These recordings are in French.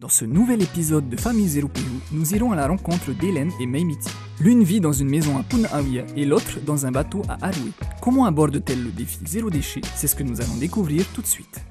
Dans ce nouvel épisode de Famille Zéro Pérou, nous irons à la rencontre d'Hélène et Meimiti. L'une vit dans une maison à Punaauia et l'autre dans un bateau à Aroué. Comment aborde-t-elle le défi zéro déchet? C'est ce que nous allons découvrir tout de suite.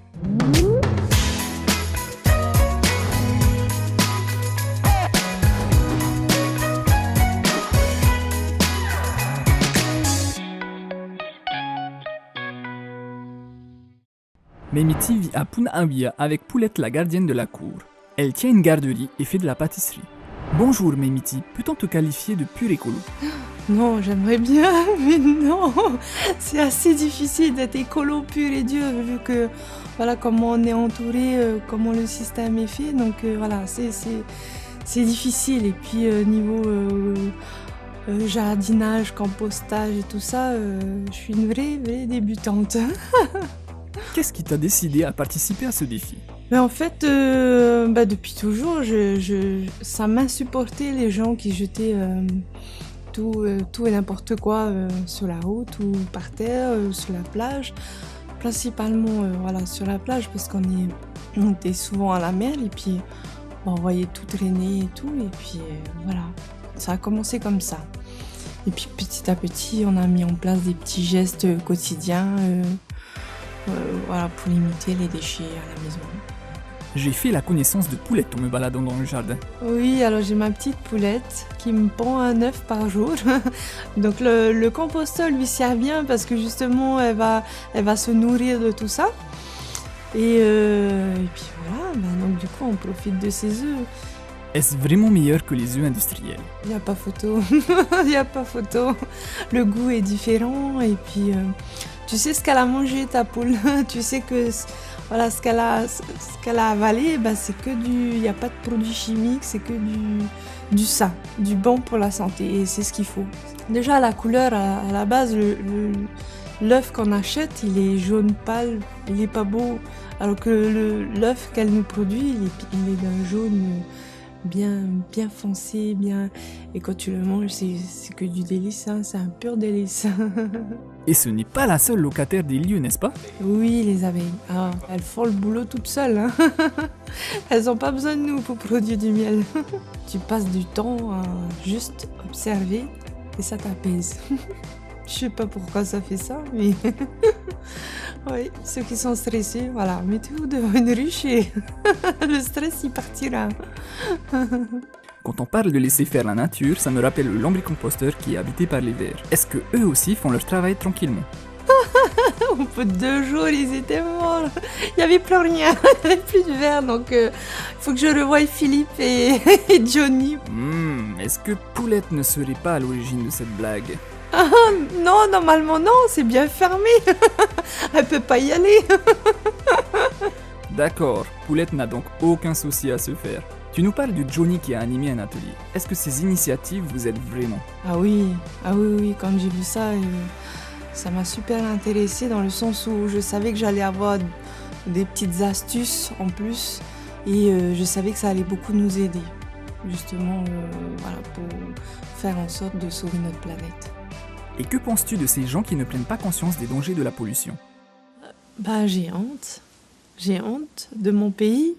Meimiti vit à Punaauia avec Poulette, la gardienne de la cour. Elle tient une garderie et fait de la pâtisserie. Bonjour Meimiti, peut-on te qualifier de pur écolo? Non, j'aimerais bien, mais non, c'est assez difficile d'être écolo pur et dur vu que voilà comment on est entouré, comment le système est fait, donc voilà, c'est difficile. Et puis niveau jardinage, compostage et tout ça, je suis une vraie débutante. Qu'est-ce qui t'a décidé à participer à ce défi? Mais en fait, depuis toujours, ça m'insupportait les gens qui jetaient tout et n'importe quoi sur la route ou par terre, sur la plage. Principalement sur la plage parce qu'on était souvent à la mer et puis on voyait tout traîner et tout. Et puis voilà, ça a commencé comme ça. Et puis petit à petit, on a mis en place des petits gestes quotidiens pour limiter les déchets à la maison. J'ai fait la connaissance de Poulette en me baladant dans le jardin. Oui, alors j'ai ma petite Poulette qui me pond un œuf par jour. Donc le composteur lui sert bien parce que justement elle va se nourrir de tout ça. Et puis voilà, donc du coup on profite de ses œufs. Est-ce vraiment meilleur que les œufs industriels? Il n'y a pas photo, il n'y a pas photo. Le goût est différent et puis tu sais ce qu'elle a mangé ta poule. Tu sais que voilà, ce qu'elle a avalé, c'est que il n'y a pas de produits chimiques, c'est que du sain, du bon pour la santé, et c'est ce qu'il faut. Déjà, la couleur, à la base, l'œuf qu'on achète, il est jaune pâle, il n'est pas beau, alors que l'œuf qu'elle nous produit, il est d'un jaune bien foncé, bien... Et quand tu le manges, c'est que du délice, hein, c'est un pur délice. Et ce n'est pas la seule locataire des lieux, n'est-ce pas? Oui, les abeilles. Ah, elles font le boulot toutes seules. Hein. Elles n'ont pas besoin de nous pour produire du miel. Tu passes du temps à juste observer et ça t'apaise. Je sais pas pourquoi ça fait ça, mais... Oui, ceux qui sont stressés, voilà, mettez-vous devant une ruche et le stress y partira. Quand on parle de laisser faire la nature, ça me rappelle le lombricomposteur qui est habité par les vers. Est-ce que eux aussi font leur travail tranquillement? Au bout de 2 jours, ils étaient morts. Il n'y avait plus rien, il n'y avait plus de vers, donc il faut que je revoie Philippe et Johnny. Est-ce que Poulette ne serait pas à l'origine de cette blague? Ah, non, normalement non, c'est bien fermé. Elle peut pas y aller. D'accord, Poulette n'a donc aucun souci à se faire. Tu nous parles de Johnny qui a animé un atelier. Est-ce que ces initiatives vous aident vraiment? Ah oui, quand j'ai vu ça, ça m'a super intéressée dans le sens où je savais que j'allais avoir des petites astuces en plus et je savais que ça allait beaucoup nous aider, justement pour faire en sorte de sauver notre planète. Et que penses-tu de ces gens qui ne prennent pas conscience des dangers de la pollution? J'ai honte. J'ai honte de mon pays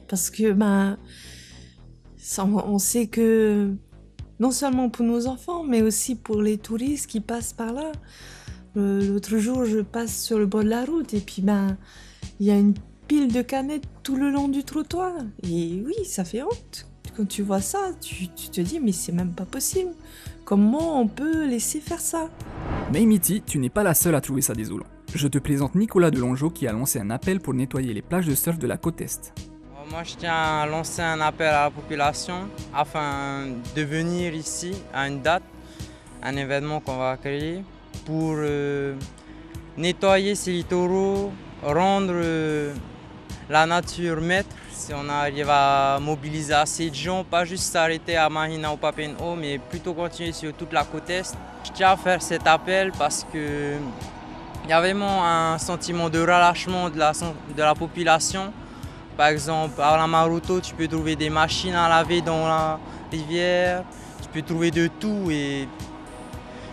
parce que on sait que non seulement pour nos enfants, mais aussi pour les touristes qui passent par là. L'autre jour, je passe sur le bord de la route et puis il y a une pile de canettes tout le long du trottoir. Et oui, ça fait honte. Quand tu vois ça, tu te dis mais c'est même pas possible. Comment on peut laisser faire ça? Meimiti, tu n'es pas la seule à trouver ça désolant. Je te présente Nicolas Delongeau qui a lancé un appel pour nettoyer les plages de surf de la côte Est. Moi, je tiens à lancer un appel à la population afin de venir ici à une date, un événement qu'on va créer pour nettoyer ces littoraux, rendre la nature maître. Si on arrive à mobiliser assez de gens, pas juste s'arrêter à Mahina ou Papenhaut, mais plutôt continuer sur toute la côte Est. Je tiens à faire cet appel parce que il y a vraiment un sentiment de relâchement de la population. Par exemple, à la Maroto, tu peux trouver des machines à laver dans la rivière, tu peux trouver de tout et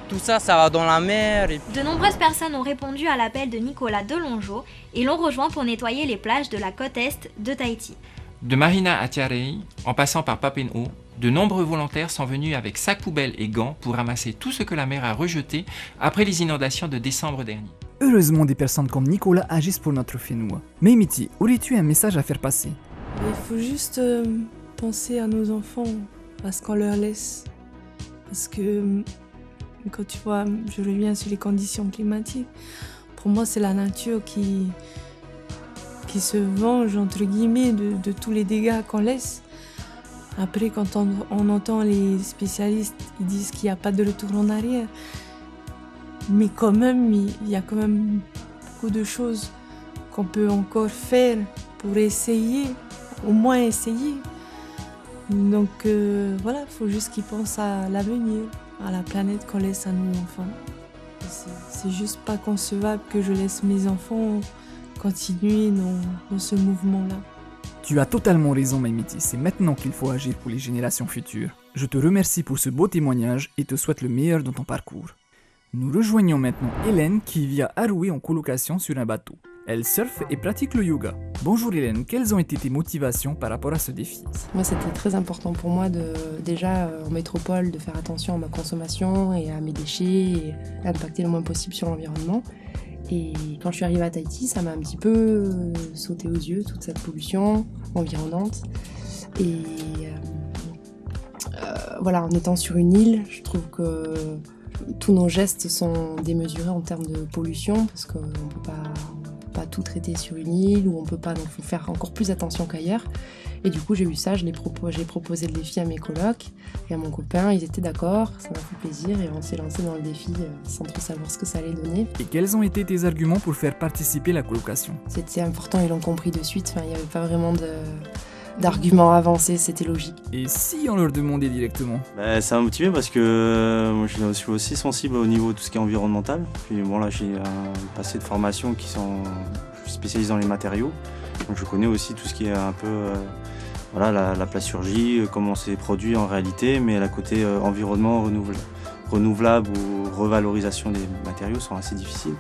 tout ça, ça va dans la mer. De nombreuses personnes ont répondu à l'appel de Nicolas Delongeau et l'ont rejoint pour nettoyer les plages de la côte Est de Tahiti. De Marina à Tiarei, en passant par Papenhaut, de nombreux volontaires sont venus avec sacs poubelles et gants pour ramasser tout ce que la mer a rejeté après les inondations de décembre dernier. Heureusement, des personnes comme Nicolas agissent pour notre Fénois. Mais Miti, aurais-tu un message à faire passer? Il faut juste penser à nos enfants, à ce qu'on leur laisse. Parce que quand tu vois, je reviens sur les conditions climatiques, pour moi c'est la nature qui se venge entre guillemets de tous les dégâts qu'on laisse. Après, quand on entend les spécialistes, ils disent qu'il n'y a pas de retour en arrière. Mais quand même, il y a quand même beaucoup de choses qu'on peut encore faire pour essayer, au moins essayer. Donc voilà, il faut juste qu'ils pensent à l'avenir, à la planète qu'on laisse à nos enfants. C'est juste pas concevable que je laisse mes enfants continuer dans ce mouvement-là. Tu as totalement raison, Maïmiti, c'est maintenant qu'il faut agir pour les générations futures. Je te remercie pour ce beau témoignage et te souhaite le meilleur dans ton parcours. Nous rejoignons maintenant Hélène qui vit à Arouet en colocation sur un bateau. Elle surfe et pratique le yoga. Bonjour Hélène, quelles ont été tes motivations par rapport à ce défi? Moi, c'était très important pour moi déjà en métropole de faire attention à ma consommation et à mes déchets et à impacter le moins possible sur l'environnement. Et quand je suis arrivée à Tahiti, ça m'a un petit peu sauté aux yeux, toute cette pollution environnante. Et voilà, en étant sur une île, je trouve que tous nos gestes sont démesurés en termes de pollution, parce qu'on ne peut pas tout traiter sur une île, ou on ne peut pas donc faire encore plus attention qu'ailleurs. Et du coup, j'ai eu ça, j'ai proposé le défi à mes colocs et à mon copain, ils étaient d'accord, ça m'a fait plaisir et on s'est lancé dans le défi sans trop savoir ce que ça allait donner. Et quels ont été tes arguments pour faire participer la colocation? C'était important, ils l'ont compris de suite, il n'y avait pas vraiment d'arguments avancés, c'était logique. Et si on leur demandait directement? Ça m'a motivé parce que moi, je suis aussi sensible au niveau de tout ce qui est environnemental. Puis bon là j'ai passé de formations je suis spécialisé dans les matériaux. Donc je connais aussi tout ce qui est un peu la plasturgie, comment c'est produit en réalité, mais la côté environnement renouvelable ou revalorisation des matériaux sont assez difficiles.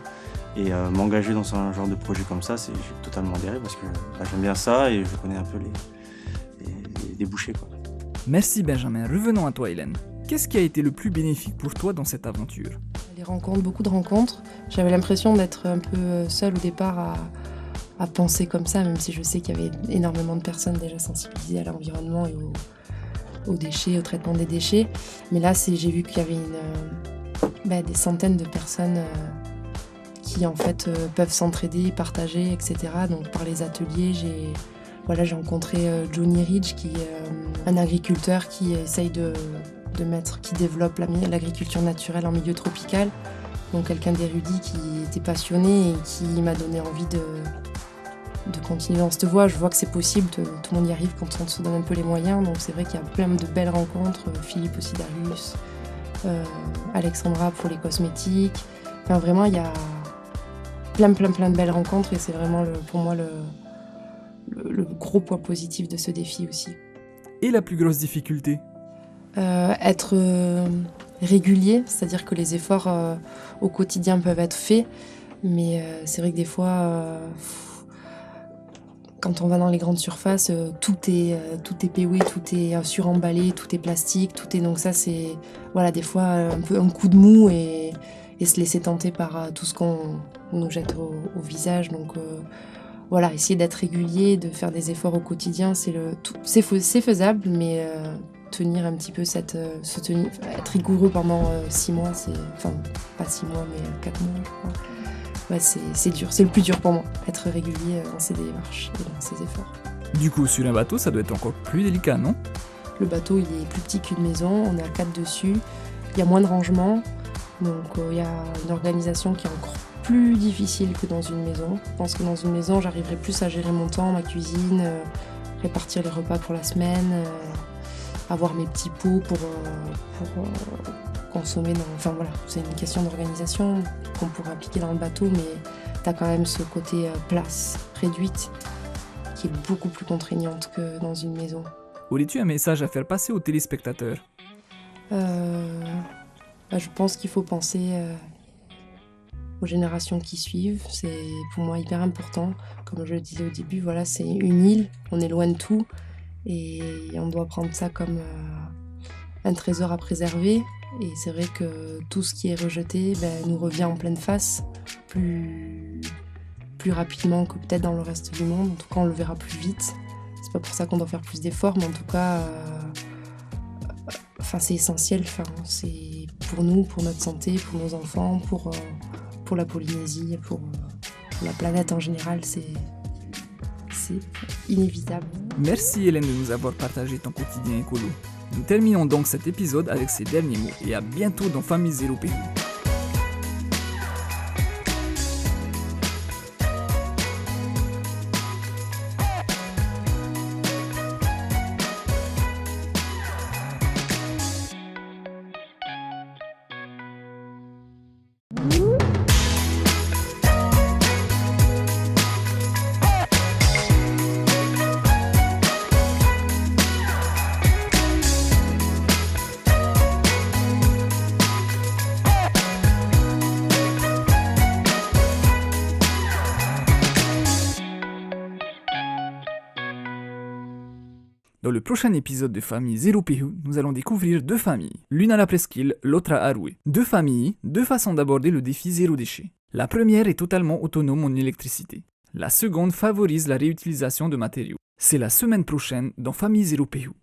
Et m'engager dans un genre de projet comme ça, j'ai totalement adhéré parce que j'aime bien ça et je connais un peu les débouchés, quoi. Merci Benjamin, revenons à toi Hélène. Qu'est-ce qui a été le plus bénéfique pour toi dans cette aventure? Les rencontres, beaucoup de rencontres. J'avais l'impression d'être un peu seule au départ à penser comme ça, même si je sais qu'il y avait énormément de personnes déjà sensibilisées à l'environnement et aux déchets, au traitement des déchets. Mais là, j'ai vu qu'il y avait des centaines de personnes qui en fait peuvent s'entraider, partager, etc. Donc par les ateliers, j'ai rencontré Johnny Ridge, qui est un agriculteur qui essaye qui développe l'agriculture naturelle en milieu tropical. Donc quelqu'un d'érudit qui était passionné et qui m'a donné envie de continuer dans cette voie. Je vois que c'est possible, tout le monde y arrive quand on se donne un peu les moyens. Donc c'est vrai qu'il y a plein de belles rencontres, Philippe aussi Darius, Alexandra pour les cosmétiques. Enfin vraiment, il y a plein de belles rencontres et c'est vraiment pour moi le gros point positif de ce défi aussi. Et la plus grosse difficulté? Être régulier, c'est-à-dire que les efforts au quotidien peuvent être faits, mais c'est vrai que des fois, quand on va dans les grandes surfaces, tout est PW, tout est suremballé, tout est plastique, donc ça c'est des fois un peu un coup de mou et se laisser tenter par tout ce qu'on nous jette au visage. Donc essayer d'être régulier, de faire des efforts au quotidien, c'est faisable, mais tenir un petit peu être rigoureux pendant 6 mois, pas 6 mois, mais 4 mois, je crois. Ouais, c'est dur, c'est le plus dur pour moi, être régulier dans ses démarches et dans ses efforts. Du coup, sur un bateau, ça doit être encore plus délicat, non? Le bateau, il est plus petit qu'une maison, on est à 4 dessus, il y a moins de rangement, donc il y a une organisation qui est encore plus difficile que dans une maison. Je pense que dans une maison, j'arriverai plus à gérer mon temps, ma cuisine, répartir les repas pour la semaine, avoir mes petits pots pour consommer. C'est une question d'organisation qu'on pourrait appliquer dans le bateau, mais tu as quand même ce côté place réduite qui est beaucoup plus contraignante que dans une maison. Aurais-tu un message à faire passer aux téléspectateurs? Je pense qu'il faut penser aux générations qui suivent. C'est pour moi hyper important. Comme je le disais au début, voilà, c'est une île, on est loin de tout et on doit prendre ça comme un trésor à préserver. Et c'est vrai que tout ce qui est rejeté nous revient en pleine face plus rapidement que peut-être dans le reste du monde. En tout cas, on le verra plus vite. C'est pas pour ça qu'on doit faire plus d'efforts, mais en tout cas, c'est essentiel. C'est pour nous, pour notre santé, pour nos enfants, pour la Polynésie, pour la planète en général. C'est inévitable. Merci Hélène de nous avoir partagé ton quotidien écolo. Nous terminons donc cet épisode avec ces derniers mots et à bientôt dans Famille Zéro Pérou. Dans le prochain épisode de Famille Zéro Pérou, nous allons découvrir deux familles, l'une à la presqu'île, l'autre à Aroué. Deux familles, deux façons d'aborder le défi zéro déchet. La première est totalement autonome en électricité. La seconde favorise la réutilisation de matériaux. C'est la semaine prochaine dans Famille Zéro Pérou.